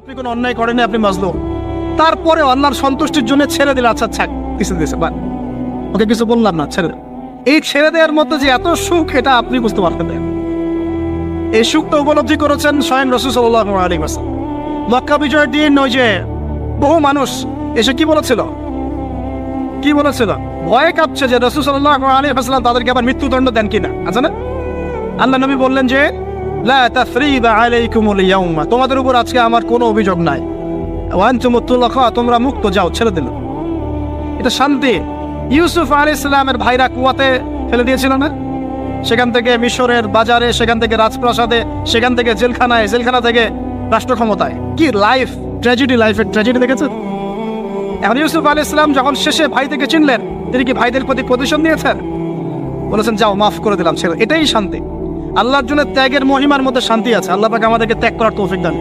আপনি কোনো অন্যায় করেনি, আপনি মাজলুম, তারপরে আল্লাহর সন্তুষ্টির জন্য ছেড়ে দিলে, আচ্ছা ছাক কিছু দিয়েছে বা ওকে কিছু বললাম না, ছেড়ে দেন। এই ছেড়ে দেওয়ার মধ্যে যে এত সুখ, এটা আপনি বুঝতে পারতেন না। এই সুখটা উপলব্ধি করেছেন স্বয়ং রাসূল সাল্লাল্লাহু আলাইহি ওয়াসাল্লাম। মক্কা বিজয়ের দিন ওই যে বহু মানুষ এসে কি বলেছিল, ভয়ে কাঁপছে যে রাসূল সাল্লাল্লাহু আলাইহি ওয়াসাল্লাম তাদেরকে আবার মৃত্যুদণ্ড দেন কিনা, আছে না? আল্লাহ নবী বললেন যে লা তাসরিবা আলাইকুমুল ইয়াউমা, তোমাদের উপর আজকে আমার কোনো অভিযোগ নাই, ওয়া আনতুমুত তুলাকা, তোমরা মুক্ত, যাও, ছেড়ে দিল। এটা শান্তি। ইউসুফ আলাইহিস সালামের ভাইরা কুয়াতে ফেলে দিয়েছিল না, সেখান থেকে মিশরের বাজারে, সেখান থেকে রাজপ্রাসাদে, সেখান থেকে জেলখানায়, জেলখানা থেকে রাষ্ট্র ক্ষমতায়। কি লাইফ ট্র্যাজেডি, লাইফের ট্র্যাজেডি দেখেছেন? এখন ইউসুফ আলাইহিস সালাম যখন শেষে ভাই থেকে চিনলেন, তিনি কি ভাইদের প্রতি প্রতিশোধ নিয়েছেন? বলেছেন যাও, মাফ করে দিলাম, ছেড়ে। এটাই শান্তি। আল্লাহর জন্য ত্যাগের মহিমার মধ্যে শান্তি আছে। আল্লাহ পাক আমাদেরকে ত্যাগ করার তৌফিক দান।